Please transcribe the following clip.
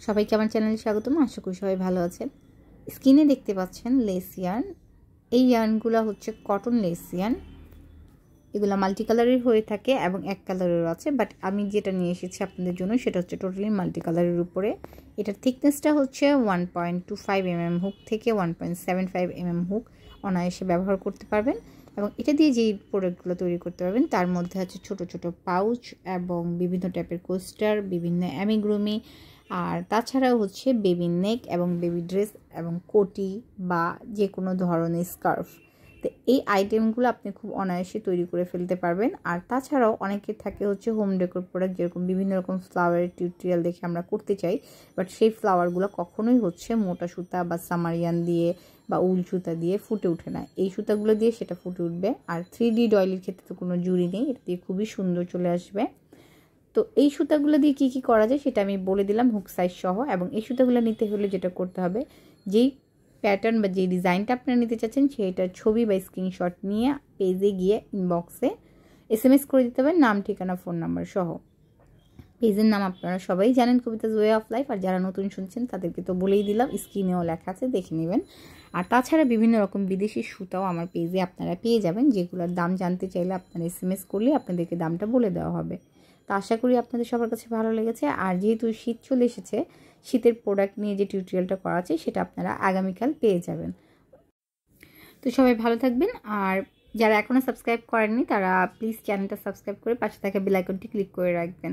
সবাইকে আমার চ্যানেলে স্বাগতম। আশা করি সবাই ভালো আছেন। স্ক্রিনে দেখতে পাচ্ছেন লেস ইয়ার্ন। এই ইয়ার্নগুলো হচ্ছে কটন লেস ইয়ার্ন। এগুলো মাল্টি কালারের হয়ে থাকে এবং এক কালারেরও আছে, বাট আমি যেটা নিয়ে এসেছি আপনাদের জন্য সেটা হচ্ছে টোটালি মাল্টি কালারের উপরে। এটার থিকনেসটা হচ্ছে 1.25 mm হুক থেকে 1.75 mm হুক অনায়াসে ব্যবহার করতে পারবেন। এবং এটা দিয়ে যেই প্রোডাক্টগুলো তৈরি করতে পারবেন তার মধ্যে আছে ছোট ছোট পাউচ এবং বিভিন্ন টাইপের কোস্টার, বিভিন্ন অ্যামিগ্রুমি, আর তাছাড়াও হচ্ছে বেবি নেক এবং বেবি ড্রেস এবং কোটি বা যে কোনো ধরনের স্কার্ফ। তো এই আইটেমগুলো আপনি খুব অনায়াসে তৈরি করে ফেলতে পারবেন। আর তাছাড়াও অনেকের থাকে হচ্ছে হোম ডেকোর প্রোডাক্ট, যেরকম বিভিন্ন রকম ফ্লাওয়ারের টিউটোরিয়াল দেখে আমরা করতে চাই, বাট সেই ফ্লাওয়ারগুলো কখনোই হচ্ছে মোটা সুতা বা সামারিয়ান দিয়ে বা উল সুতা দিয়ে ফুটে ওঠে না। এই সুতাগুলো দিয়ে সেটা ফুটে উঠবে। আর 3D ডয়েলের ক্ষেত্রে তো কোনো জুড়ি নেই, এটা দিয়ে খুবই সুন্দর চলে আসবে। তো এই সুতাগুলো দিয়ে কী কী করা যায় সেটা আমি বলে দিলাম হুক সাইজ সহ। এবং এই সুতাগুলো নিতে হলে যেটা করতে হবে, যেই প্যাটার্ন বা যেই ডিজাইনটা আপনারা নিতে চাচ্ছেন সেইটার ছবি বা স্ক্রিনশট নিয়ে পেজে গিয়ে ইনবক্সে SMS করে দিতে হবে, নাম, ঠিকানা, ফোন নাম্বার সহ। পেজের নাম আপনারা সবাই জানেন, কবিতাজ ওয়ে অফ লাইফ। আর যারা নতুন শুনছেন তাদেরকে তো বলেই দিলাম, স্ক্রিনেও লেখা আছে, দেখে নেবেন। আর তাছাড়া বিভিন্ন রকম বিদেশি সুতাও আমার পেজে আপনারা পেয়ে যাবেন, যেগুলোর দাম জানতে চাইলে আপনারা SMS করলে আপনাদেরকে দামটা বলে দেওয়া হবে। তো আশা করি আপনাদের সবার কাছে ভালো লেগেছে। আর যেহেতু শীত চলে এসেছে, শীতের প্রোডাক্ট নিয়ে যে টিউটোরিয়ালটা করা আছে সেটা আপনারা আগামীকাল পেয়ে যাবেন। তো সবাই ভালো থাকবেন। আর যারা এখনও সাবস্ক্রাইব করেননি তারা প্লিজ চ্যানেলটা সাবস্ক্রাইব করে পাশে থাকা বেল আইকনটি ক্লিক করে রাখবেন।